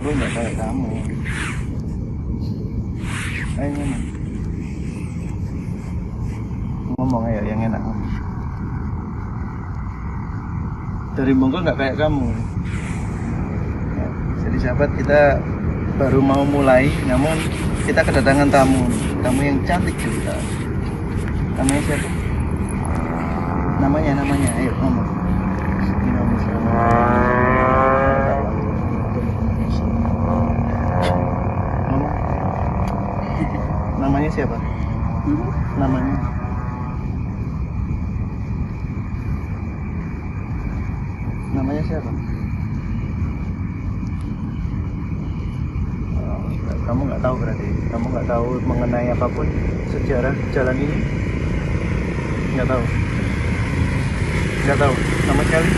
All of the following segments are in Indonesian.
Lu nggak kayak kamu. Ayo ngomong. Ngomong ayo yang enak. Dari Bungkul nggak kayak kamu. Ya, jadi sahabat, kita baru mau mulai, namun kita kedatangan tamu yang cantik juga. Namanya siapa? Namanya, ayo ngomong. Indonesia. Ngomong. Namanya siapa? Namanya? Namanya siapa? Oh, kamu nggak tahu berarti. Kamu nggak tahu mengenai apapun sejarah jalan ini. Nggak tahu. Nggak tahu sama sekali.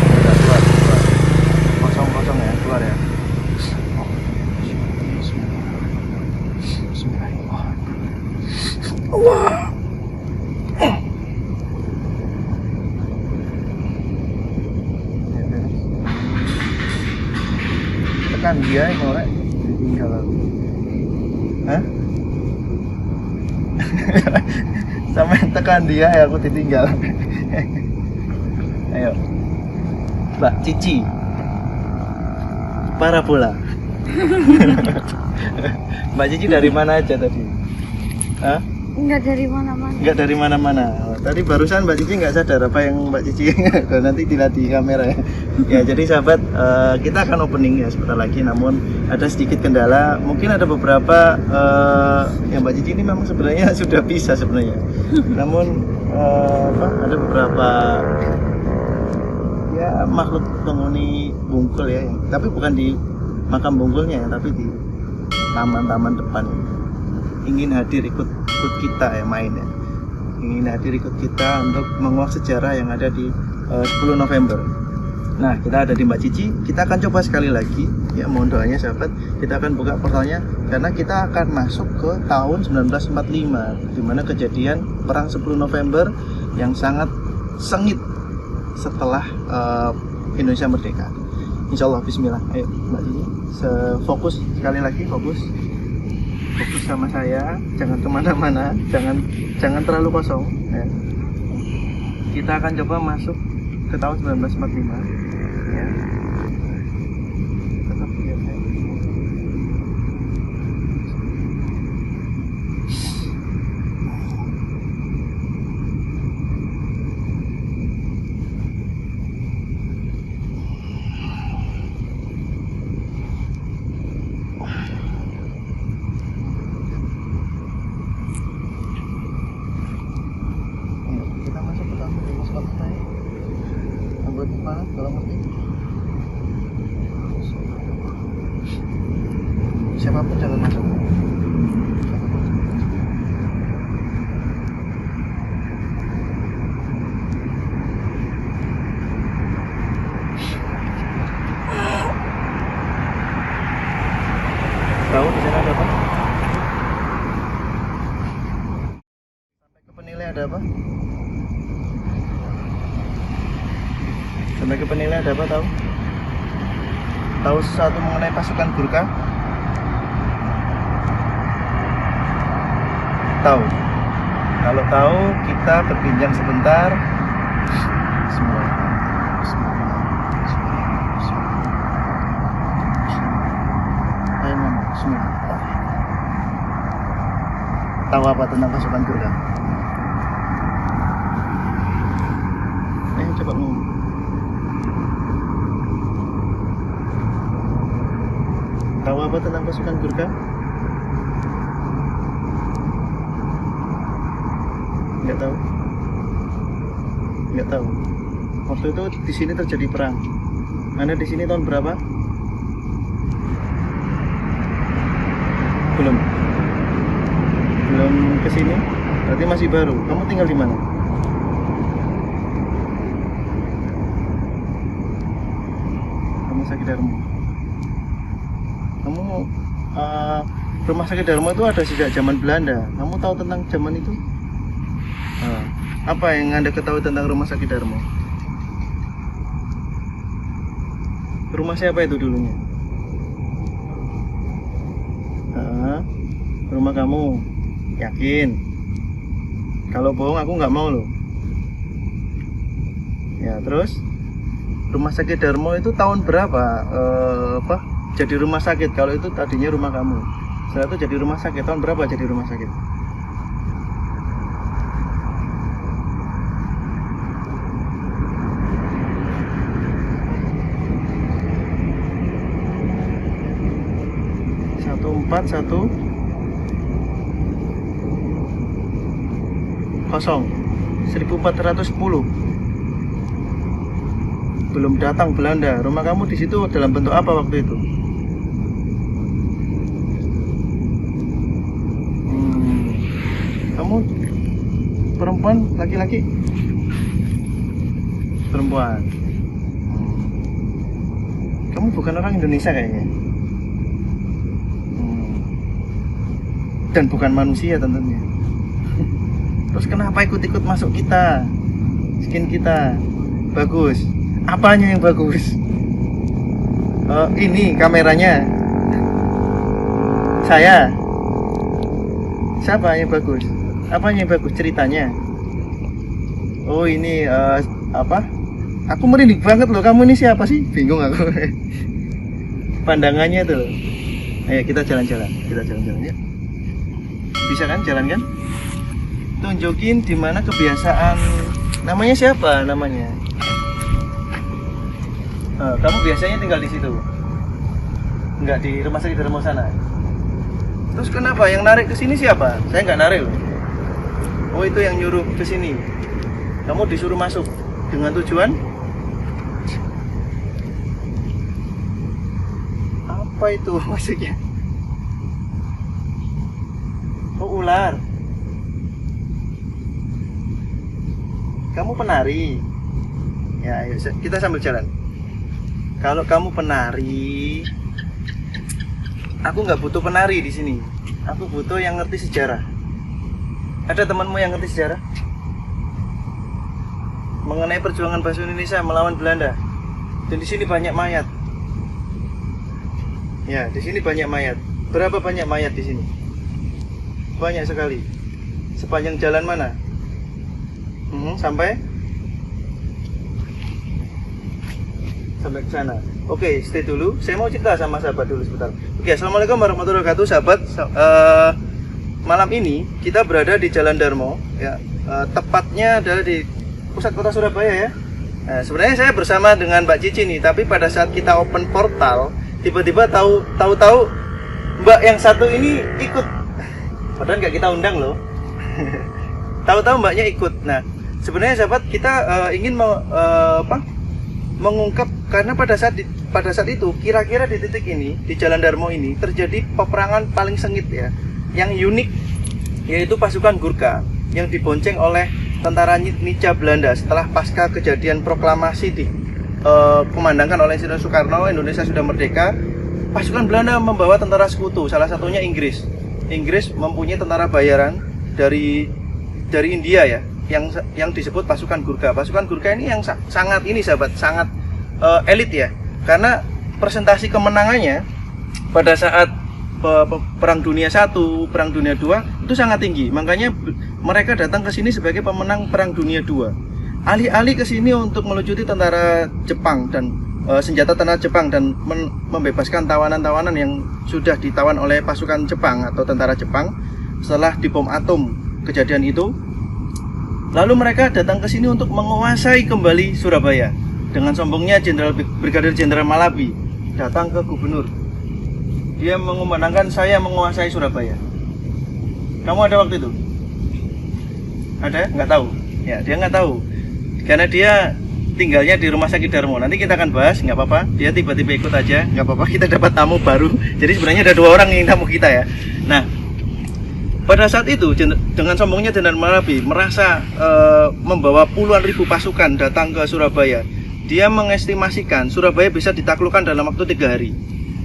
Udah keluar. Kosong ya, keluar ya. Wah. Tekan dia yang mau tinggal aku. Hah? Sampai tekan dia ya aku ditinggal. Ayo Mbak Cici Parabola. Mbak Cici dari mana aja tadi? Hah? Enggak dari mana-mana. Enggak dari mana-mana. Oh, tadi barusan Mbak Cici nggak sadar apa yang Mbak Cici nanti dilihat di kamera ya. Ya, jadi sahabat, kita akan opening ya sebentar lagi, namun ada sedikit kendala. Mungkin ada beberapa yang Mbak Cici ini memang sebenarnya sudah bisa sebenarnya. Namun ada beberapa ya makhluk penghuni Bungkul ya, tapi bukan di makam Bungkulnya ya, tapi di taman-taman depan ingin hadir ikut kita ya, main ya, ingin hadir ikut kita untuk menguak sejarah yang ada di 10 November. Nah, kita ada di Mbak Cici, kita akan coba sekali lagi ya, mohon doanya sahabat. Kita akan buka portalnya karena kita akan masuk ke tahun 1945, di mana kejadian perang 10 November yang sangat sengit setelah Indonesia merdeka. Insya Allah, bismillah. Ayo Mbak Cici, fokus sekali lagi, fokus sama saya, jangan kemana-mana, jangan terlalu kosong ya. Kita akan coba masuk ke tahun 1945 ya. Tetap lihat saya. Kita masuk ke tahun 1945. Anggota kepala kalau ngerti. Siapapun jangan masuk. Tahu di sana ada apa? Sampai ke penilai ada apa? Sampai ke penilai ada apa, tahu? Tahu sesuatu mengenai pasukan Gurkha? Tahu? Kalau tahu, kita berbincang sebentar. Semua. Ayo ngomong, semua. Tahu apa tentang pasukan Gurkha? Ayo coba ngomong. Tahu apa tentang pasukan Gurkha? Nggak tahu. Nggak tahu. Waktu itu di sini terjadi perang. Anda di sini tahun berapa? Belum ke sini. Berarti masih baru. Kamu tinggal di mana? Rumah Sakit Darmo. Kamu Rumah Sakit Darmo itu ada sejak zaman Belanda. Kamu tahu tentang zaman itu? Apa yang Anda ketahui tentang Rumah Sakit Darmo? Rumah siapa itu dulunya? Rumah kamu. Yakin? Kalau bohong aku nggak mau loh. Ya terus Rumah Sakit Darmo itu tahun berapa jadi rumah sakit? Kalau itu tadinya rumah kamu, setelah itu jadi rumah sakit. Tahun berapa jadi rumah sakit? Satu empat satu kosong 1410. Belum datang Belanda. Rumah kamu di situ dalam bentuk apa waktu itu? Kamu perempuan, laki-laki? Perempuan. Kamu bukan orang Indonesia kayaknya. Dan bukan manusia tentunya. Terus kenapa ikut-ikut masuk kita? Skin kita bagus. Apanya yang bagus? Ini kameranya. Saya. Siapa yang bagus? Apanya yang bagus? Ceritanya. Oh ini apa? Aku merinding banget loh. Kamu ini siapa sih? Bingung aku. Pandangannya tuh. Ayo kita jalan-jalan. Kita jalan-jalan ya. Bisa kan jalan kan? Tunjukin di mana kebiasaan. Namanya siapa namanya? Kamu biasanya tinggal di situ? Enggak di Rumah Sakit Darmo sana? Terus kenapa yang narik ke sini siapa? Saya nggak narik loh. Oh itu yang nyuruh ke sini. Kamu disuruh masuk dengan tujuan apa itu maksudnya? Oh ular. Kamu penari. Ya ayo kita sambil jalan. Kalau kamu penari, aku nggak butuh penari di sini. Aku butuh yang ngerti sejarah. Ada temanmu yang ngerti sejarah? Mengenai perjuangan bangsa Indonesia melawan Belanda. Dan di sini banyak mayat. Ya, di sini banyak mayat. Berapa banyak mayat di sini? Banyak sekali. Sepanjang jalan mana? Sampai ke sana. Oke, stay dulu. Saya mau cerita sama sahabat dulu sebentar. Oke, assalamualaikum warahmatullahi wabarakatuh, sahabat. Malam ini kita berada di Jalan Darmo, ya. Tepatnya adalah di pusat kota Surabaya ya. Nah, sebenarnya saya bersama dengan Mbak Cici nih, tapi pada saat kita open portal, tiba-tiba tahu-tahu Mbak yang satu ini ikut. Padahal nggak kita undang loh. Tahu-tahu Mbaknya ikut. Nah, sebenarnya sahabat kita ingin mengungkap karena pada saat itu kira-kira di titik ini di Jalan Darmo ini terjadi peperangan paling sengit ya, yang unik, yaitu pasukan Gurkha yang dibonceng oleh tentara Nica Belanda setelah pasca kejadian proklamasi dikumandangkan oleh Insinyur Soekarno, Indonesia sudah merdeka. Pasukan Belanda membawa tentara sekutu, salah satunya Inggris. Inggris mempunyai tentara bayaran dari India ya, yang disebut pasukan Gurkha. Pasukan Gurkha ini yang sangat ini sahabat, sangat elit ya, karena presentasi kemenangannya pada saat Perang Dunia I, Perang Dunia II itu sangat tinggi. Makanya mereka datang ke sini sebagai pemenang Perang Dunia II. Alih-alih ke sini untuk melucuti tentara Jepang dan senjata tentara Jepang dan membebaskan tawanan-tawanan yang sudah ditawan oleh pasukan Jepang atau tentara Jepang setelah dibom atom kejadian itu. Lalu mereka datang ke sini untuk menguasai kembali Surabaya. Dengan sombongnya Brigadir Jenderal Malabi datang ke gubernur. Dia mengumandangkan saya menguasai Surabaya. Kamu ada waktu itu? Ada? Nggak tahu. Ya, dia nggak tahu. Karena dia tinggalnya di Rumah Sakit Darmo. Nanti kita akan bahas, nggak apa-apa. Dia tiba-tiba ikut aja, nggak apa-apa. Kita dapat tamu baru. Jadi sebenarnya ada 2 orang yang tamu kita ya. Nah, pada saat itu dengan sombongnya Jenderal Malabi merasa membawa puluhan ribu pasukan datang ke Surabaya. Dia mengestimasikan Surabaya bisa ditaklukkan dalam waktu 3 hari.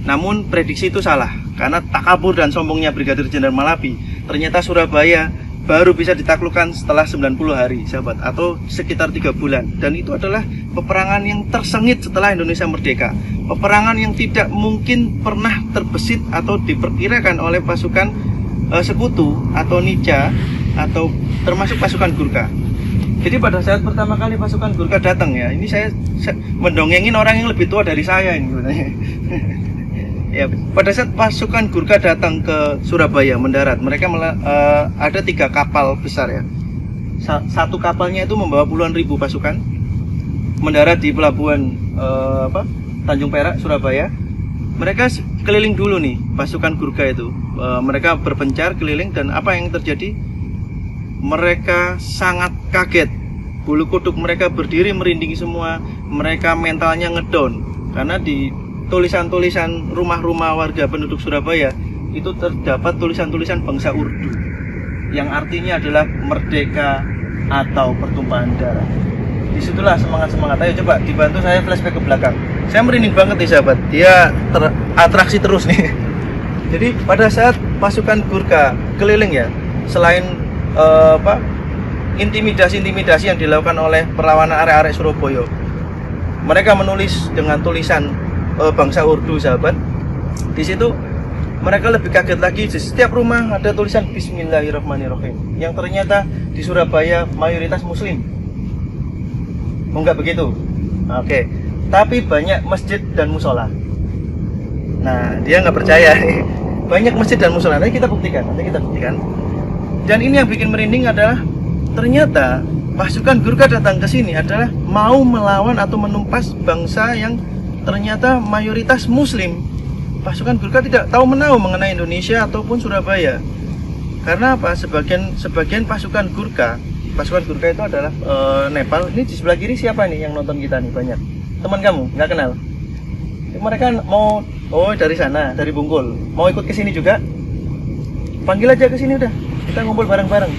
Namun prediksi itu salah, karena takabur dan sombongnya Brigadir Jenderal Malabi. Ternyata Surabaya baru bisa ditaklukkan setelah 90 hari sahabat, atau sekitar 3 bulan. Dan itu adalah peperangan yang tersengit setelah Indonesia merdeka, peperangan yang tidak mungkin pernah terbesit atau diperkirakan oleh pasukan sekutu atau Nica atau termasuk pasukan Gurkha. Jadi pada saat pertama kali pasukan Gurkha datang ya, ini saya mendongengin orang yang lebih tua dari saya ini sebenarnya. Ya, pada saat pasukan Gurkha datang ke Surabaya mendarat, mereka ada 3 kapal besar ya. Satu kapalnya itu membawa puluhan ribu pasukan mendarat di pelabuhan Tanjung Perak, Surabaya. Mereka keliling dulu nih pasukan Gurkha itu. Mereka berpencar keliling dan apa yang terjadi? Mereka sangat kaget. Bulu kuduk mereka berdiri merinding semua. Mereka mentalnya ngedown karena di tulisan-tulisan rumah-rumah warga penduduk Surabaya itu terdapat tulisan-tulisan bangsa Urdu yang artinya adalah merdeka atau pertumpahan darah. Disitulah semangat-semangat. Ayo coba dibantu saya flashback ke belakang. Saya merinding banget nih sahabat. Dia teratraksi terus nih. Jadi pada saat pasukan Gurkha keliling ya, selain intimidasi-intimidasi yang dilakukan oleh perlawanan arek-arek Surabaya, mereka menulis dengan tulisan bangsa Urdu sahabat. Di situ mereka lebih kaget lagi, di setiap rumah ada tulisan Bismillahirrahmanirrahim yang ternyata di Surabaya mayoritas muslim. Oh enggak begitu? Oke. Tapi banyak masjid dan musola. Nah, dia nggak percaya. Banyak masjid dan musola. Nanti kita buktikan. Dan ini yang bikin merinding adalah ternyata pasukan Gurkha datang ke sini adalah mau melawan atau menumpas bangsa yang ternyata mayoritas muslim. Pasukan Gurkha tidak tahu menahu mengenai Indonesia ataupun Surabaya. Karena apa? Sebagian pasukan Gurkha itu adalah Nepal. Ini di sebelah kiri siapa nih yang nonton kita nih banyak? Teman kamu? Nggak kenal? Mereka mau dari sana, dari Bungkul. Mau ikut ke sini juga? Panggil aja ke sini udah. Kita ngumpul bareng-bareng.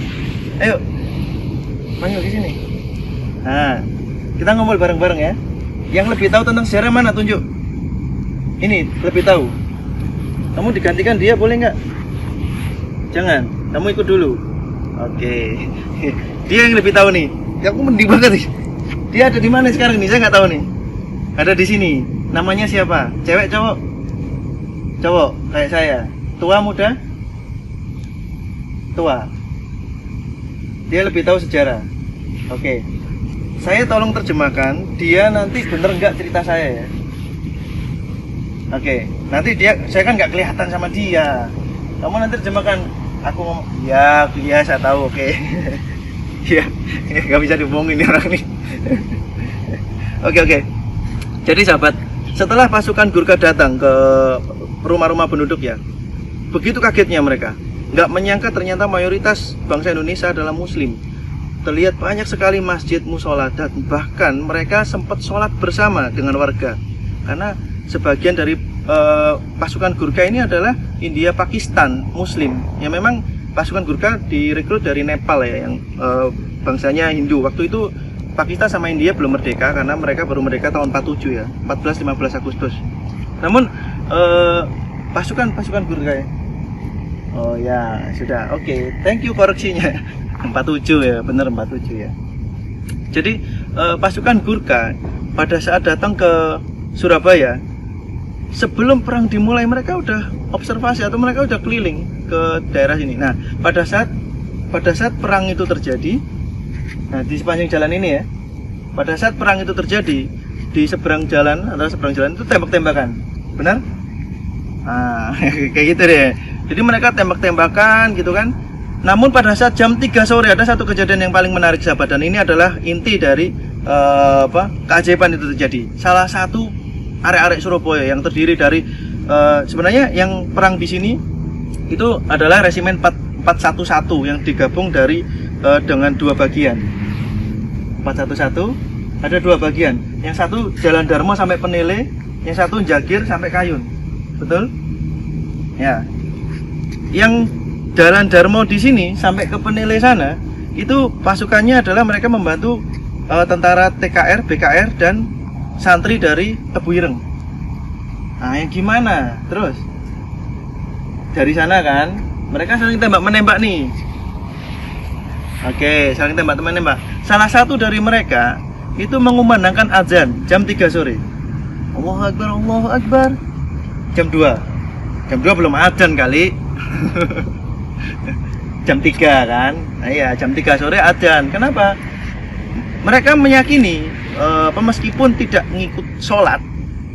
Ayo. Panggil ke sini. Nah, kita ngumpul bareng-bareng ya. Yang lebih tahu tentang sejarah mana tunjuk? Ini lebih tahu. Kamu digantikan dia boleh nggak? Jangan. Kamu ikut dulu. Oke. Dia yang lebih tahu nih. Ya, aku mending banget nih. Dia ada di mana sekarang nih? Saya nggak tahu nih. Ada di sini. Namanya siapa? Cewek, cowok? Cowok kayak saya. Tua, muda? Tua. Dia lebih tahu sejarah. Oke. Saya tolong terjemahkan, dia nanti bener nggak cerita saya ya. Oke, nanti saya kan nggak kelihatan sama dia. Kamu nanti terjemahkan, aku ngomong, ya saya tahu, oke. Ya, nggak bisa dibohongin nih orang nih. Oke. Jadi sahabat, setelah pasukan Gurkha datang ke rumah-rumah penduduk ya, begitu kagetnya mereka, nggak menyangka ternyata mayoritas bangsa Indonesia adalah Muslim. Terlihat banyak sekali masjid, musola, dan bahkan mereka sempat sholat bersama dengan warga. Karena sebagian dari pasukan Gurkha ini adalah India Pakistan Muslim. Ya memang pasukan Gurkha direkrut dari Nepal ya, yang bangsanya Hindu. Waktu itu Pakistan sama India belum merdeka karena mereka baru merdeka tahun 47 ya, 14-15 Agustus. Namun pasukan Gurkha ya. Oh ya, sudah. Oke, thank you koreksinya. 47 ya, bener 47 ya. Jadi pasukan Gurkha pada saat datang ke Surabaya, sebelum perang dimulai mereka udah observasi atau mereka udah keliling ke daerah sini. Nah, pada saat perang itu terjadi, nah di sepanjang jalan ini ya, pada saat perang itu terjadi di seberang jalan itu tembak-tembakan, benar? Nah, kayak gitu deh. Jadi mereka tembak-tembakan gitu kan. Namun pada saat jam 3 sore ada satu kejadian yang paling menarik sahabat, dan ini adalah inti dari keajaiban itu terjadi. Salah satu arek-arek Surabaya yang terdiri dari sebenarnya yang perang di sini itu adalah resimen 411 yang digabung dari dengan dua bagian. 411 ada dua bagian. Yang satu Jalan Darmo sampai Penele, yang satu Jagir sampai Kayun. Betul? Ya. Yang Jalan Darmo di sini sampai ke Penele sana, itu pasukannya adalah mereka membantu tentara TKR, BKR, dan santri dari Tebu Ireng. Nah, yang gimana? Terus dari sana kan, mereka saling tembak-menembak nih. Oke, saling tembak-menembak. Salah satu dari mereka itu mengumandangkan azan jam 3 sore. Allahu Akbar, Allahu Akbar. Jam 2. Jam 2 belum azan kali. Jam 3 kan? Nah, iya, jam 3 sore azan. Kenapa? Mereka meyakini meskipun tidak ngikut sholat,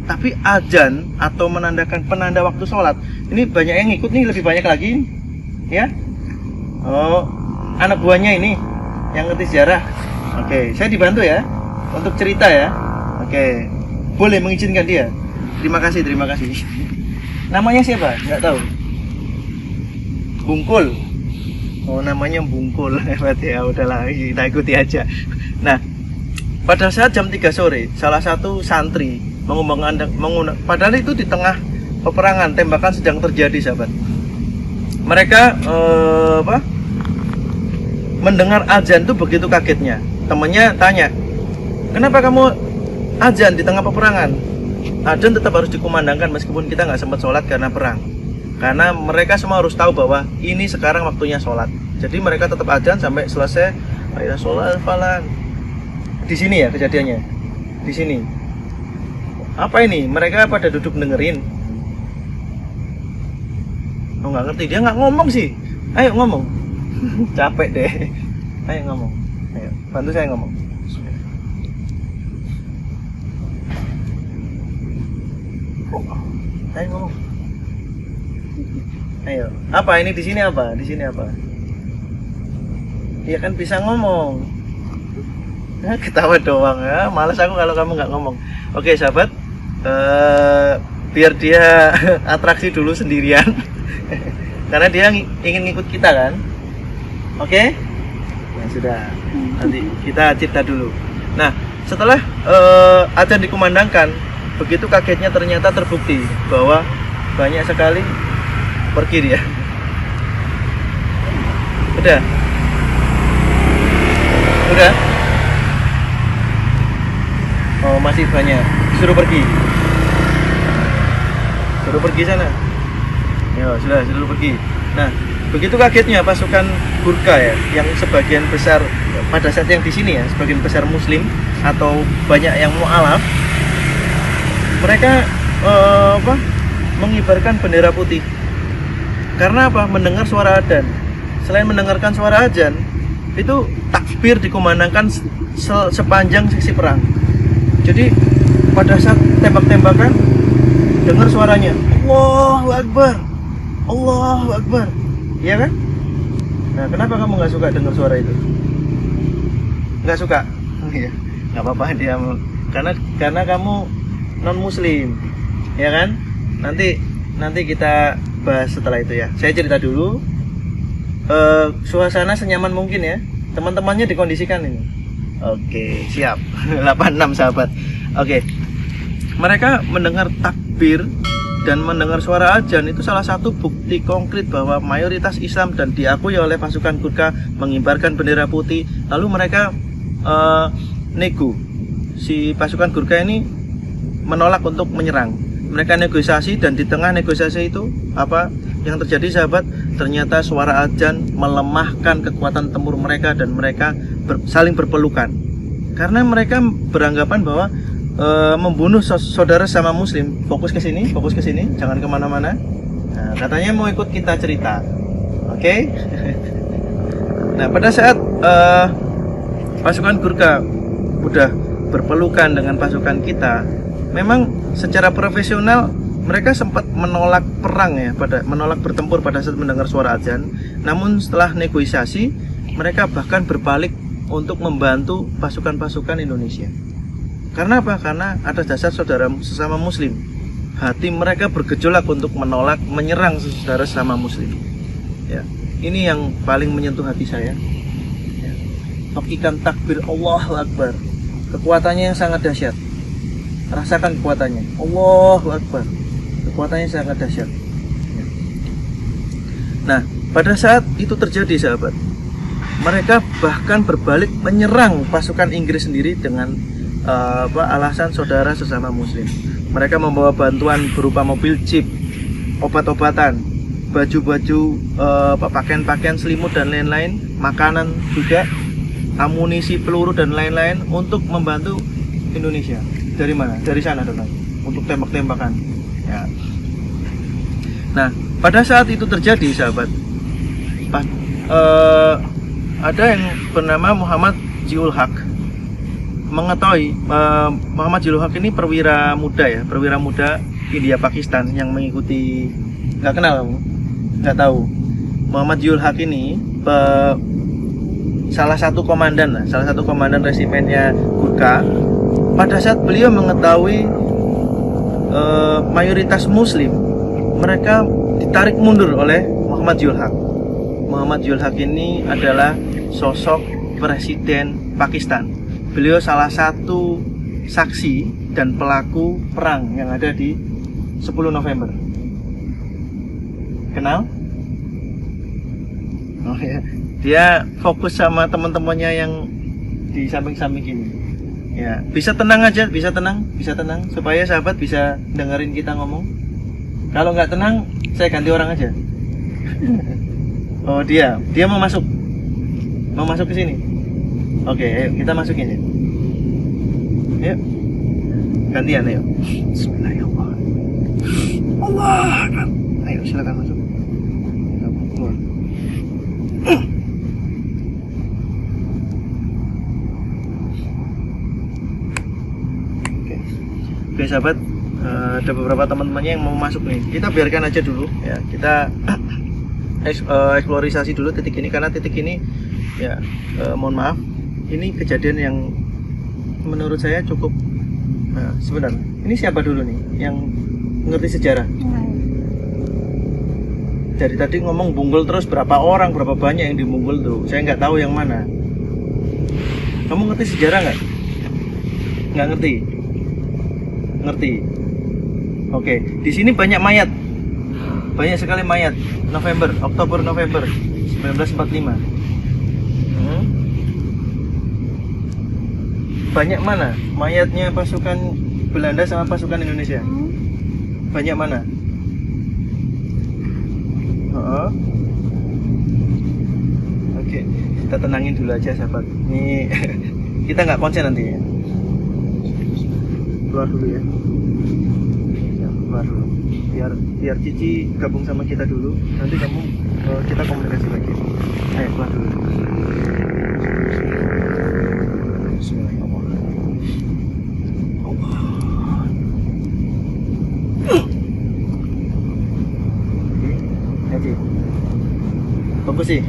tapi azan atau menandakan penanda waktu sholat. Ini banyak yang ngikut nih, lebih banyak lagi, ya. Oh, anak buahnya ini yang ngerti sejarah. Oke, saya dibantu ya untuk cerita ya. Oke, boleh mengizinkan dia. Terima kasih, terima kasih. Namanya siapa? Nggak tahu. Bungkul. Oh, namanya Bungkul. Hebat ya, udahlah kita ikuti aja. Nah, pada saat jam 3 sore, salah satu santri padahal itu di tengah peperangan, tembakan sedang terjadi, sahabat. Mereka mendengar azan itu begitu kagetnya. Temannya tanya, kenapa kamu azan di tengah peperangan? Azan tetap harus dikumandangkan meskipun kita nggak sempat sholat karena perang. Karena mereka semua harus tahu bahwa ini sekarang waktunya sholat. Jadi mereka tetap azan sampai selesai. Ayo sholat falan. Di sini ya kejadiannya. Di sini. Apa ini? Mereka pada duduk dengerin. Oh, nggak ngerti. Dia nggak ngomong sih. Ayo ngomong. Capek deh. Ayo ngomong. Ayo, bantu saya ngomong. Ayo ngomong. Ayo. Apa ini di sini apa? Di sini apa? Dia kan bisa ngomong. Nah, ketawa doang ya. Malas aku kalau kamu nggak ngomong. Oke, sahabat. Biar dia atraksi dulu sendirian. Karena dia ingin ngikut kita kan. Oke? Ya sudah. Nanti kita cerita dulu. Nah, setelah azan dikumandangkan, begitu kagetnya ternyata terbukti bahwa banyak sekali pergi dia. Udah? Udah? Oh, masih banyak. Suruh pergi. Suruh pergi sana. Ya, suruh pergi. Nah, begitu kagetnya pasukan Gurkha ya, yang sebagian besar pada saat yang di sini ya, sebagian besar Muslim atau banyak yang mu'alaf, mereka mengibarkan bendera putih. Karena apa? Mendengar suara adzan. Selain mendengarkan suara adzan, itu takbir dikumandangkan sepanjang sesi perang. Jadi pada saat tembak-tembakan, dengar suaranya, Allahu Akbar, Allahu Akbar. Iya kan? Nah, kenapa kamu nggak suka dengar suara itu? Nggak suka? Iya, nggak apa-apa dia. Karena kamu non Muslim, ya kan? Nanti kita bahas setelah itu ya. Saya cerita dulu. Suasana senyaman mungkin ya. Teman-temannya dikondisikan ini. Oke, siap. 86 sahabat. Oke. Mereka mendengar takbir dan mendengar suara adzan itu salah satu bukti konkret bahwa mayoritas Islam dan diakui oleh pasukan Gurkha mengibarkan bendera putih. Lalu mereka nego. Si pasukan Gurkha ini menolak untuk menyerang. Mereka negosiasi dan di tengah negosiasi itu apa yang terjadi sahabat? Ternyata suara adzan melemahkan kekuatan tempur mereka dan mereka saling berpelukan. Karena mereka beranggapan bahwa membunuh saudara sama Muslim. Fokus ke sini, jangan kemana-mana. Nah, katanya mau ikut kita cerita, oke? Nah, pada saat pasukan Gurkha udah berpelukan dengan pasukan kita, memang secara profesional mereka sempat menolak perang ya, menolak bertempur pada saat mendengar suara adzan. Namun setelah negosiasi, mereka bahkan berbalik untuk membantu pasukan-pasukan Indonesia. Karena apa? Karena atas dasar saudara sesama Muslim, hati mereka bergejolak untuk menolak menyerang saudara sesama Muslim. Ya, ini yang paling menyentuh hati saya. Ya. Nokikan takbir Allahu Akbar, kekuatannya yang sangat dahsyat. Rasakan kekuatannya, Allahu Akbar, kekuatannya sangat dahsyat. Ya. Nah, pada saat itu terjadi sahabat, mereka bahkan berbalik menyerang pasukan Inggris sendiri dengan alasan saudara sesama Muslim. Mereka membawa bantuan berupa mobil jeep, obat-obatan, baju-baju, pakaian-pakaian selimut dan lain-lain, makanan juga. amunisi, peluru dan lain-lain untuk membantu Indonesia. Dari mana? Dari sana datang untuk tembak-tembakan. Ya. Nah, pada saat itu terjadi, sahabat, ada yang bernama Muhammad Ziul Haq mengetahui Muhammad Ziul Haq ini perwira muda India Pakistan yang mengikuti, nggak kenal kamu? Nggak tahu. Muhammad Ziul Haq ini salah satu komandan resimennya Gurkha. Pada saat beliau mengetahui mayoritas Muslim, mereka ditarik mundur oleh Muhammad Ziul Haq. Muhammad Ziul Haq ini adalah sosok presiden Pakistan. Beliau salah satu saksi dan pelaku perang yang ada di 10 November. Kenal? Oh ya, dia fokus sama teman-temannya yang di samping-samping ini. Ya, bisa tenang aja, bisa tenang supaya sahabat bisa dengerin kita ngomong. Kalau nggak tenang, saya ganti orang aja. Oh, dia mau masuk ke sini. Oke, ayo kita masukin ya. Yuk, gantian ayo. Bismillahirrahmanirrahim. Allah, ayo silakan masuk. Keluar. Oke, sahabat, ada beberapa teman-temannya yang mau masuk nih. Kita biarkan aja dulu ya. Kita eksplorisasi dulu titik ini, karena titik ini ya mohon maaf, ini kejadian yang menurut saya cukup sebentar. Ini siapa dulu nih yang ngerti sejarah? Dari tadi ngomong Bunggul terus, berapa orang, berapa banyak yang di Bunggul tuh, saya nggak tahu yang mana. Kamu ngerti sejarah nggak? Nggak ngerti? Ngerti? Oke, di sini banyak mayat. Banyak sekali mayat. Oktober November 1945. Banyak mana mayatnya pasukan Belanda sama pasukan Indonesia? Banyak mana? Oke, kita tenangin dulu aja, sahabat. Ini kita nggak konsen nanti ya. Keluar dulu ya. Keluar dulu. Biar Cici gabung sama kita dulu. Nanti kamu kita komunikasi lagi. Ayo keluar dulu. Fokus sih.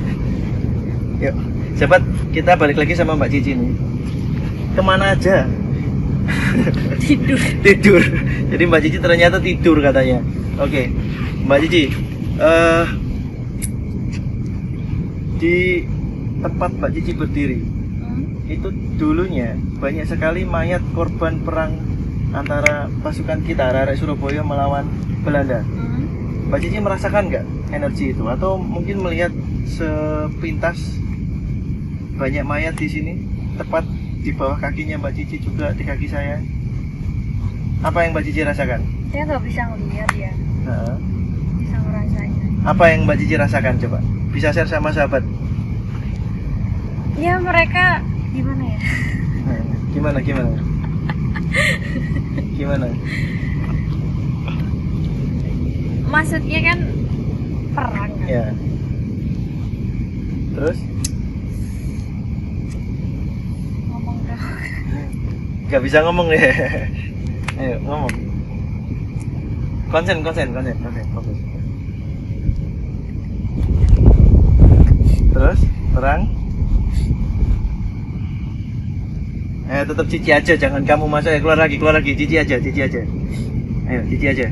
Yuk, sahabat, kita balik lagi sama Mbak Cici nih. Kemana aja? Tidur. Jadi Mbak Cici ternyata tidur katanya. Oke, Mbak Cici, di tempat Mbak Cici berdiri, itu dulunya banyak sekali mayat korban perang antara pasukan kita, Arek Surabaya melawan Belanda. Mbak Cici merasakan nggak energi itu, atau mungkin melihat sepintas banyak mayat di sini, tepat di bawah kakinya Mbak Cici, juga di kaki saya? Apa yang Mbak Cici rasakan? Saya nggak bisa ngelihat ya. Bisa ngerasain. Apa yang Mbak Cici rasakan, coba? Bisa share sama sahabat? Ya mereka gimana ya? Gimana? Maksudnya kan perang kan? Ya. Terus? Ngomong dong. Gak bisa ngomong ya. Ayo ngomong. Konsen, fokus. Terus, perang. Tetap Cici aja, jangan kamu masuk ya. Keluar lagi, Cici aja. Ayo, Cici aja.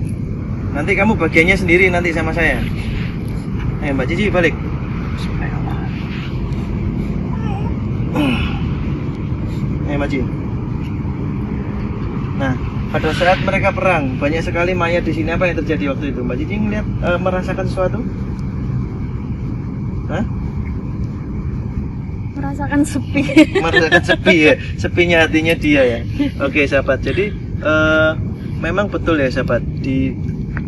Nanti kamu bagiannya sendiri nanti sama saya. Ayo Mbak Cici balik. Ayo Mbak Cici. Nah, pada saat mereka perang, banyak sekali mayat di sini. Apa yang terjadi waktu itu? Mbak Cici ngeliat, merasakan sesuatu? Hah? Merasakan sepi. Merasakan sepi ya, sepinya hatinya dia ya. Oke sahabat, jadi memang betul ya sahabat,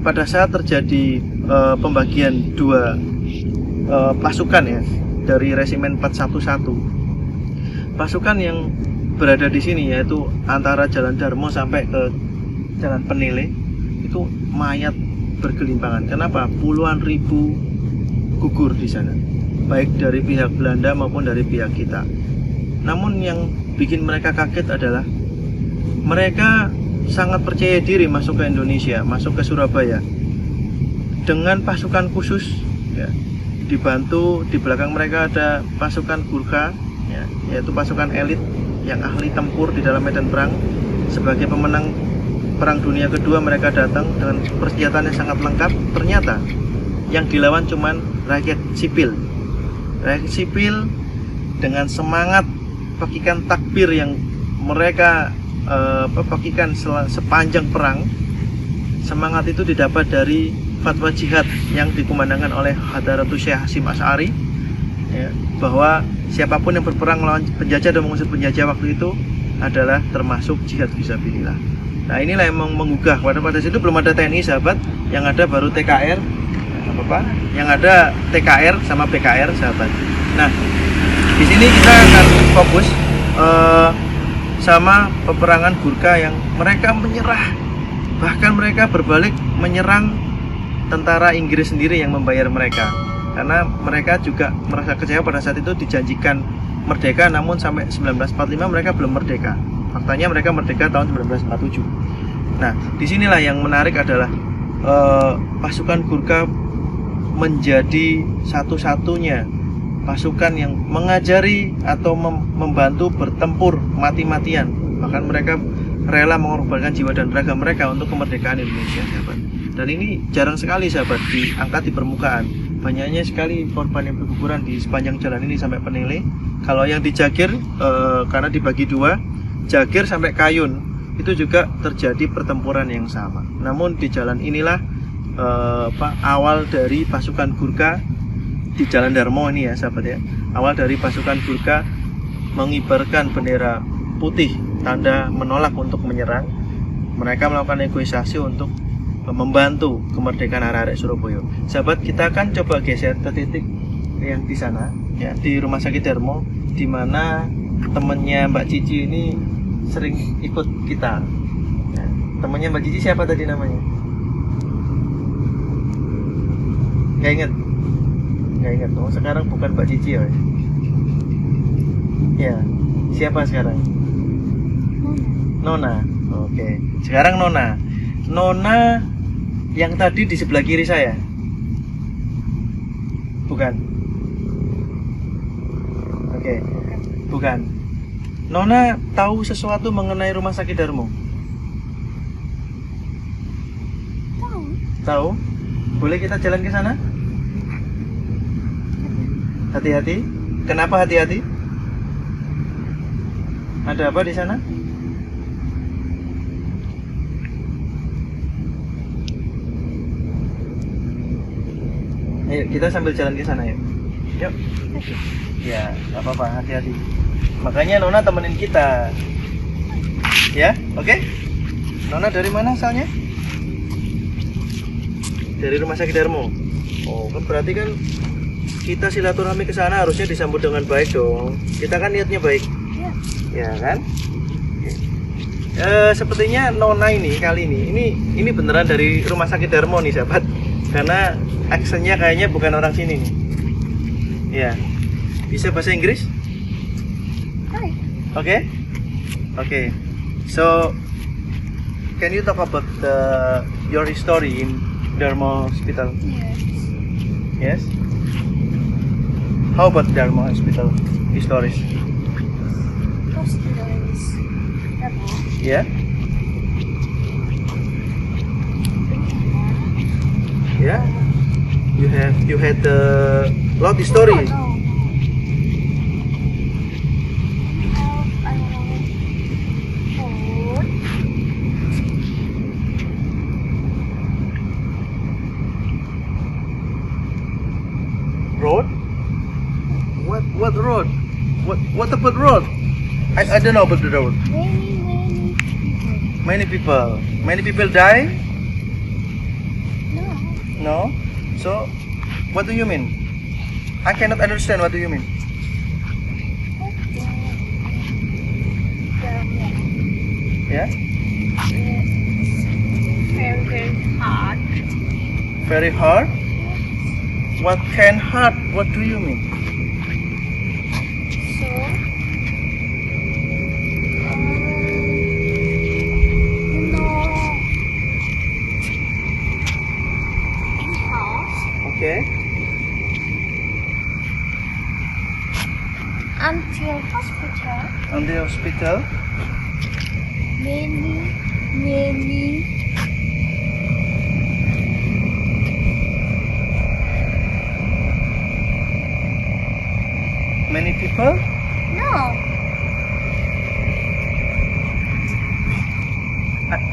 pada saat terjadi pembagian dua pasukan ya dari resimen 411, pasukan yang berada di sini, yaitu antara Jalan Darmo sampai ke Jalan Penile, itu mayat bergelimpangan. Kenapa? Puluhan ribu gugur di sana, baik dari pihak Belanda maupun dari pihak kita. Namun yang bikin mereka kaget adalah mereka sangat percaya diri masuk ke Indonesia, masuk ke Surabaya dengan pasukan khusus ya. Dibantu di belakang mereka ada pasukan Gurkha ya, yaitu pasukan elit yang ahli tempur di dalam medan perang. Sebagai pemenang Perang Dunia Kedua mereka datang dengan persenjataan yang sangat lengkap. Ternyata yang dilawan cuman rakyat sipil. Rakyat sipil dengan semangat pekikan takbir yang mereka pekikan sepanjang perang. Semangat itu didapat dari fatwa jihad yang dikumandangkan oleh Hadratus Syekh Hasyim Asy'ari ya, bahwa siapapun yang berperang melawan penjajah dan mengusir penjajah waktu itu adalah termasuk jihad fisabilillah. Nah inilah yang menggugah. Pada situ belum ada TNI sahabat, yang ada baru TKR, yang ada TKR sama BKR sahabat. Nah di sini kita akan fokus sama peperangan Gurkha yang mereka menyerah, bahkan mereka berbalik menyerang tentara Inggris sendiri yang membayar mereka, karena mereka juga merasa kecewa pada saat itu dijanjikan merdeka, namun sampai 1945 mereka belum merdeka. Faktanya mereka merdeka tahun 1947. Nah, disinilah yang menarik adalah pasukan Gurkha menjadi satu-satunya pasukan yang mengajari atau membantu bertempur mati-matian. Bahkan mereka rela mengorbankan jiwa dan raga mereka untuk kemerdekaan Indonesia, sahabat. Dan ini jarang sekali, sahabat, diangkat di permukaan. Banyaknya sekali korban yang berguguran di sepanjang jalan ini sampai Penile. Kalau yang di Jagir, karena dibagi dua, Jagir sampai Kayun, itu juga terjadi pertempuran yang sama. Namun di jalan inilah awal dari pasukan Gurkha di Jalan Darmo ini ya, sahabat ya. Awal dari pasukan Gurkha mengibarkan bendera putih, tanda menolak untuk menyerang. Mereka melakukan negosiasi untuk membantu kemerdekaan arek-arek Surabaya. Sahabat, kita akan coba geser ke titik yang di sana ya, di Rumah Sakit Darmo, di mana temennya Mbak Cici ini sering ikut kita. Nah, temennya Mbak Cici siapa tadi namanya? Gak inget? Gak inget. Oh, sekarang bukan Mbak Cici ya? Ya, siapa sekarang? Nona. Oke, sekarang Nona. Nona yang tadi di sebelah kiri saya. Bukan. Oke, bukan. Nona tahu sesuatu mengenai Rumah Sakit Darmo? Tahu. Tahu? Boleh kita jalan ke sana? Hati-hati. Kenapa hati-hati? Ada apa di sana? Ayo kita sambil jalan ke sana yuk. Yuk. Ya, nggak apa-apa, hati-hati. Makanya Nona temenin kita. Ya, oke? Nona dari mana asalnya? Dari Rumah Sakit Darmo. Oh, kan berarti kan kita silaturahmi ke sana harusnya disambut dengan baik dong. Kita kan niatnya baik. Iya. Ya kan? Sepertinya Nona ini kali ini beneran dari Rumah Sakit Darmo nih, sahabat. Karena aksennya kayaknya bukan orang sini nih. Ya. Bisa bahasa Inggris? Hai. Okay? Okay. So, can you talk about your story in Darmo Hospital? Yes. Yes? How about Darmo Hospital stories? Hospitals. Darmo. Yeah? Yeah? You had a lot of story. No. Road? What road? What about road? I don't know about the road. Many people. Many people die? No. No. So, what do you mean? I cannot understand what do you mean. Ya? Very, very hard. Very hard? What kind hard? What do you mean? So, you know, in house Okay. until hospital, On the hospital? many Many people? no,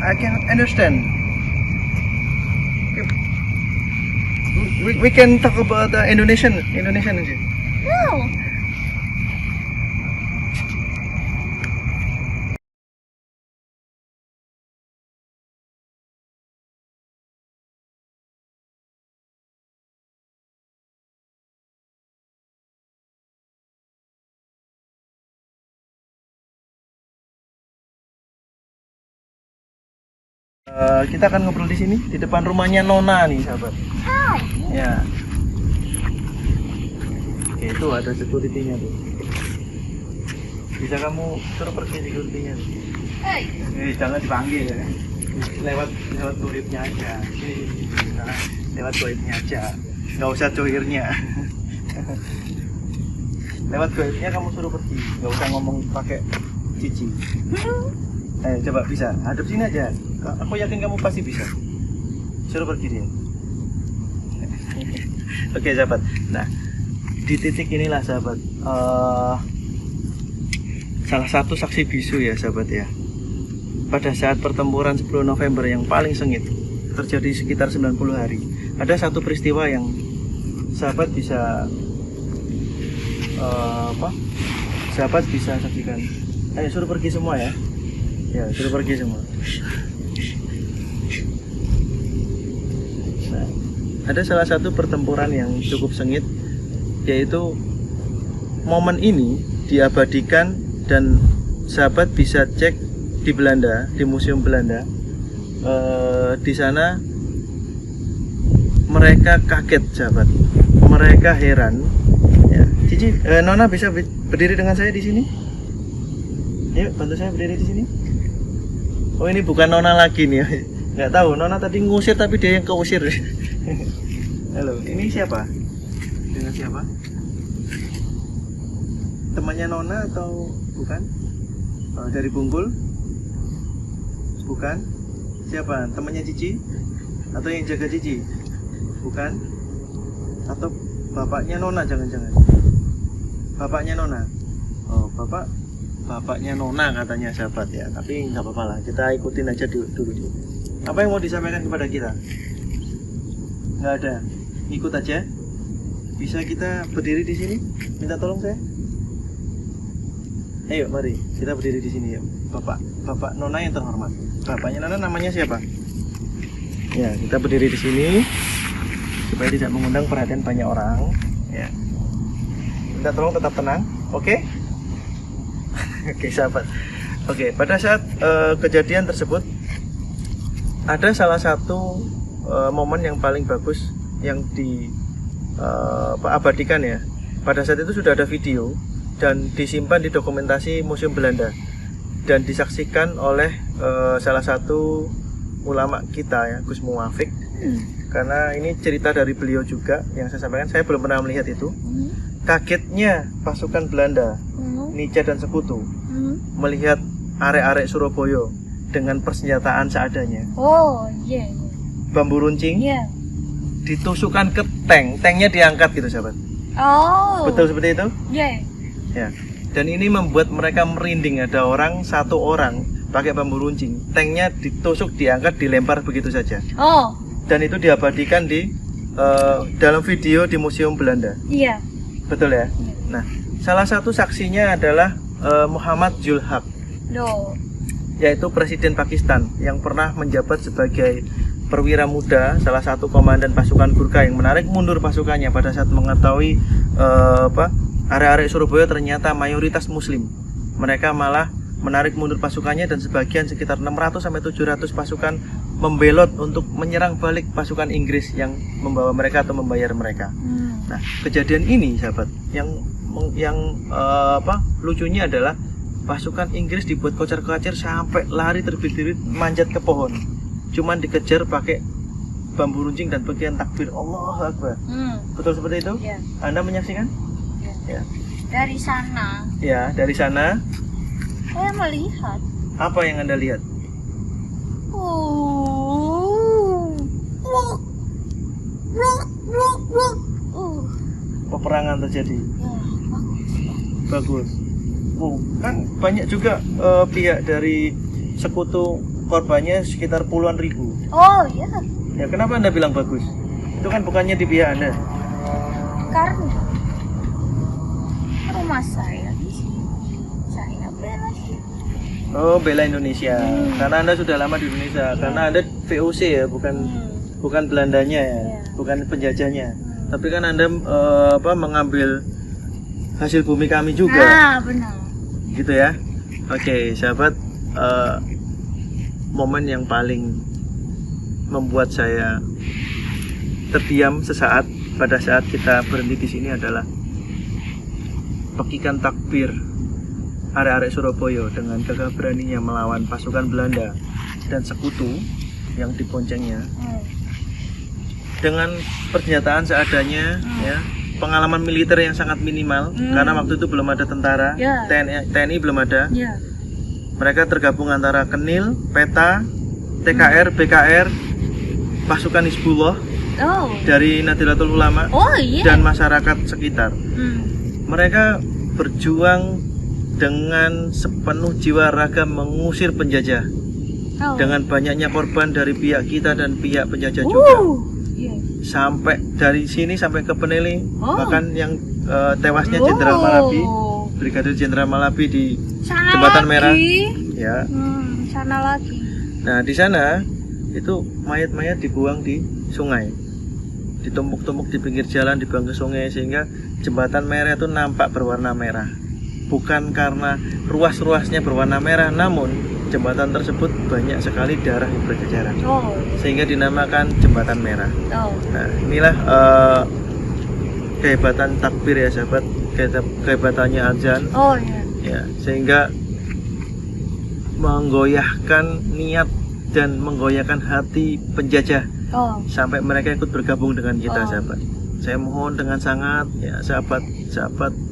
I cannot understand. We can talk about Indonesian aja. no. Kita akan ngobrol di sini di depan rumahnya Nona nih, sahabat. Hi. Ya. Oke, itu ada security-nya tuh. Bisa kamu suruh pergi security-nya. Hey. Jangan dipanggil ya. Lewat turitnya aja. Nah, lewat turitnya aja. Nggak usah coirnya. Lewat goibnya kamu suruh pergi, nggak usah ngomong pakai cici. Coba bisa, hadap sini aja. Aku yakin kamu pasti bisa. Suruh pergi dia. Oke sahabat. Nah, di titik inilah sahabat, salah satu saksi bisu ya sahabat ya. Pada saat pertempuran 10 November yang paling sengit, terjadi sekitar 90 hari. Ada satu peristiwa yang sahabat bisa sahabat bisa saksikan. Ayo suruh pergi semua ya. Ya, suruh pergi semua. Nah, ada salah satu pertempuran yang cukup sengit, yaitu momen ini diabadikan dan sahabat bisa cek di Belanda, di Museum Belanda. Di sana mereka kaget sahabat, mereka heran. Ya, Cici, Nona bisa berdiri dengan saya di sini? Yuk, bantu saya berdiri di sini. Oh, ini bukan Nona lagi nih. Nggak tahu, Nona tadi ngusir tapi dia yang keusir. Halo, ini siapa? Dengan siapa? Temannya Nona atau bukan? Dari Bungkul? Bukan? Siapa? Temannya Cici? Atau yang jaga Cici? Bukan? Atau bapaknya Nona jangan-jangan? Bapaknya Nona? Oh, bapaknya Nona katanya sahabat ya, tapi nggak apa-apa lah, kita ikutin aja dulu. Apa yang mau disampaikan kepada kita? Nggak ada, ikut aja. Bisa kita berdiri di sini? Minta tolong saya. Ayo, mari kita berdiri di sini ya, Bapak Nona yang terhormat. Bapaknya Nona namanya siapa? Ya, kita berdiri di sini supaya tidak mengundang perhatian banyak orang. Ya, minta tolong tetap tenang, oke? Oke sahabat. Oke, pada saat kejadian tersebut ada salah satu momen yang paling bagus yang diabadikan ya. Pada saat itu sudah ada video dan disimpan di dokumentasi Museum Belanda dan disaksikan oleh salah satu ulama kita ya, Gus Muwafiq. Karena ini cerita dari beliau juga yang saya sampaikan, saya belum pernah melihat itu. Kagetnya pasukan Belanda, Nica dan sekutu, melihat arek-arek Surabaya dengan persenjataan seadanya. Oh, iya. Bambu runcing ditusukkan ke tanknya diangkat gitu sahabat. Oh. Betul seperti itu? Iya. Ya. Dan ini membuat mereka merinding. Ada satu orang pakai bambu runcing, tanknya ditusuk, diangkat, dilempar begitu saja. Oh. Dan itu diabadikan di dalam video di Museum Belanda. Iya. Betul ya? Nah, salah satu saksinya adalah Muhammad Zulhaq, yaitu Presiden Pakistan yang pernah menjabat sebagai perwira muda, salah satu komandan pasukan Gurkha yang menarik mundur pasukannya pada saat mengetahui arek-arek Surabaya ternyata mayoritas Muslim. Mereka malah menarik mundur pasukannya dan sebagian sekitar 600 sampai 700 pasukan membelot untuk menyerang balik pasukan Inggris yang membawa mereka atau membayar mereka. Nah, kejadian ini sahabat yang lucunya adalah pasukan Inggris dibuat kocar-kacir sampai lari terbit-terbit manjat ke pohon. Cuman dikejar pakai bambu runcing dan bagian takbir Allahu Akbar. Betul seperti itu? Ya. Anda menyaksikan? Ya. Dari sana Ya, dari sana saya melihat apa yang Anda lihat? Peperangan terjadi. Ya, Bagus. Kan banyak juga pihak dari sekutu korbannya sekitar puluhan ribu. oh ya, Ya, kenapa Anda bilang bagus? Itu kan bukannya di pihak Anda. karena rumah saya di sini. Saya bela sih. Oh, bela Indonesia. Karena Anda sudah lama di Indonesia. Karena Anda VOC ya, bukan Belandanya ya, bukan penjajahnya. Tapi kan Anda mengambil hasil bumi kami juga. Nah, benar. Gitu ya. Oke, sahabat, momen yang paling membuat saya terdiam sesaat pada saat kita berhenti di sini adalah pekikan takbir arek-arek Surabaya dengan gagah beraninya melawan pasukan Belanda dan sekutu yang diboncengnya dengan persenjataan seadanya, ya, pengalaman militer yang sangat minimal karena waktu itu belum ada tentara, Ya. TNI belum ada. Ya. Mereka tergabung antara Kenil, PETA, TKR, BKR, pasukan Hizbullah Oh. dari Nahdlatul Ulama Oh iya. dan masyarakat sekitar. Mereka berjuang dengan sepenuh jiwa raga mengusir penjajah. Oh. Dengan banyaknya korban dari pihak kita dan pihak penjajah juga. Iya. Sampai dari sini sampai ke Peneli, Oh. bahkan yang tewasnya Jenderal Malabi, Brigadir Jenderal Malabi di Sana Jembatan lagi. Merah. Ya. Sana lagi. Nah, di sana itu mayat-mayat dibuang di sungai, ditumpuk-tumpuk di pinggir jalan, dibuang ke sungai sehingga Jembatan Merah itu nampak berwarna merah. Bukan karena ruas-ruasnya berwarna merah, namun jembatan tersebut banyak sekali darah yang berceceran, Oh. sehingga dinamakan Jembatan Merah. Oh. Nah, inilah kehebatan takbir ya sahabat, kehebatannya azan. Oh iya. Ya, sehingga menggoyahkan niat dan menggoyahkan hati penjajah Oh. sampai mereka ikut bergabung dengan kita, Oh. sahabat. Saya mohon dengan sangat ya sahabat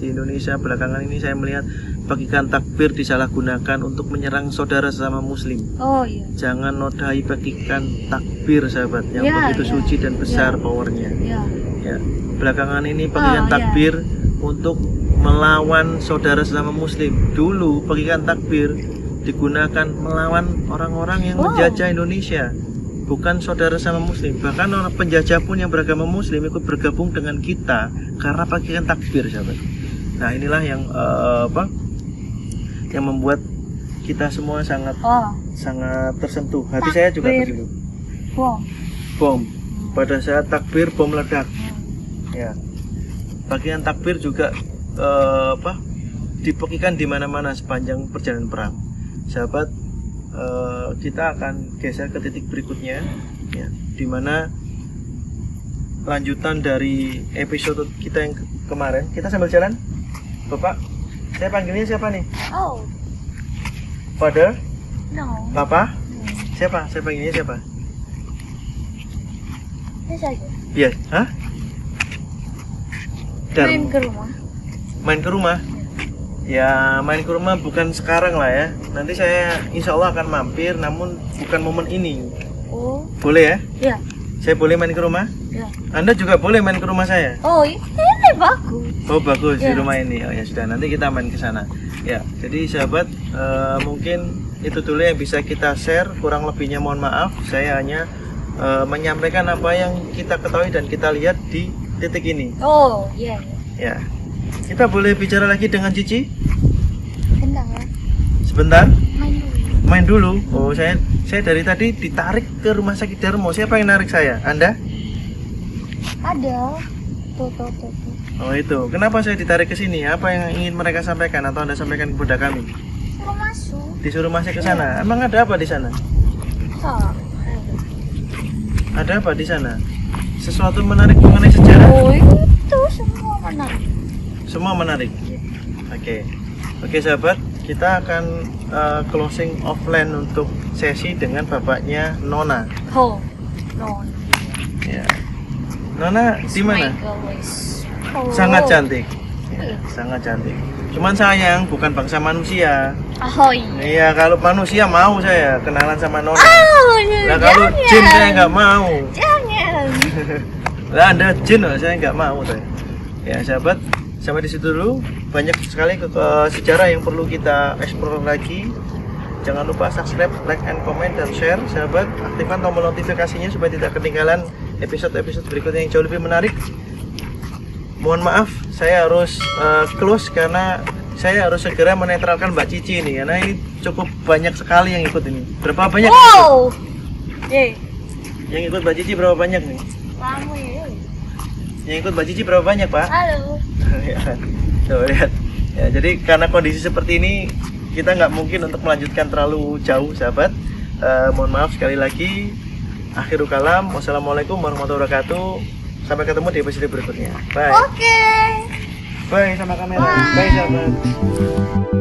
di Indonesia belakangan ini saya melihat bagikan takbir disalahgunakan untuk menyerang saudara sesama muslim. Oh iya. Jangan nodai bagikan takbir sahabat yang Ya, begitu ya, suci dan besar ya. powernya. Ya. Ya, belakangan ini bagikan Oh, takbir untuk melawan saudara sesama muslim. Dulu bagikan takbir digunakan melawan orang-orang yang Oh. menjajah Indonesia, bukan saudara sama muslim. Bahkan orang penjajah pun yang beragama muslim ikut bergabung dengan kita karena bagikan takbir, sahabat. Nah, inilah yang yang membuat kita semua sangat tersentuh. Hati saya juga Takbir. tersentuh. Bom. Bom. Pada saat takbir bom meledak. Ya. Bagian takbir juga dipekikan di mana-mana sepanjang perjalanan perang. Sahabat, kita akan geser ke titik berikutnya, ya, di mana lanjutan dari episode kita yang kemarin. Kita sambil jalan, Bapak. Saya panggilnya siapa nih? Oh. Father? No. Papa? Siapa? Saya panggilnya siapa? Ini saja. Iya. Hah? Main ke rumah. Main ke rumah? Ya, main ke rumah bukan sekarang lah ya. Nanti saya insya Allah akan mampir, namun bukan momen ini. Oh. Boleh ya? Ya. Saya boleh main ke rumah? Ya. Anda juga boleh main ke rumah saya? Oh, ini bagus. Oh, bagus, di Ya. rumah ini. Oh ya sudah, nanti kita main ke sana. Ya, jadi sahabat, mungkin itu dulu yang bisa kita share. Kurang lebihnya mohon maaf. Saya hanya menyampaikan apa yang kita ketahui dan kita lihat di titik ini. Oh, iya. Ya. Kita boleh bicara lagi dengan Cici? Bentar ya. Sebentar. Main dulu. Main dulu. Oh, saya dari tadi ditarik ke rumah sakit Darmo. Siapa yang narik saya? Anda? Ada. Tuh. Oh, itu. Kenapa saya ditarik ke sini? Apa yang ingin mereka sampaikan atau Anda sampaikan kepada kami? Suruh masuk. Disuruh masih ke sana. Emang ada apa di sana? Oh, Ada apa di sana? Sesuatu menarik mengenai sejarah? oh itu semua menarik. Semua menarik. Oke. Oke sahabat, kita akan closing offline untuk sesi dengan bapaknya Nona. Oh, no. Ya. Nona di mana? Oh. Sangat cantik. Ya, sangat cantik. Cuman sayang bukan bangsa manusia. Oh iya. Iya, kalau manusia mau saya kenalan sama Nona. Oh, Nah, kalau jin saya nggak mau. Jangan. Lah Anda jin loh, saya nggak mau saya. Ya sahabat, sampai di situ dulu. Banyak sekali ke sejarah yang perlu kita explore lagi. Jangan lupa subscribe, like, and comment, dan share. Sahabat, aktifkan tombol notifikasinya supaya tidak ketinggalan episode-episode berikutnya yang jauh lebih menarik. Mohon maaf, saya harus close karena saya harus segera menetralkan Mbak Cici ini karena ini cukup banyak sekali yang ikut ini. Berapa banyak? Wow. Ye. Yang ikut Mbak Cici berapa banyak nih? Lama ya. Yang ikut Mbak Cici berapa banyak, Pak? Halo. Ya, tuh, lihat. Ya, jadi karena kondisi seperti ini kita nggak mungkin untuk melanjutkan terlalu jauh, sahabat. Mohon maaf sekali lagi. Akhirul kalam. Wassalamualaikum warahmatullahi wabarakatuh. Sampai ketemu di episode berikutnya. Bye. Oke. Bye sama kamera. Bye. Bye sahabat.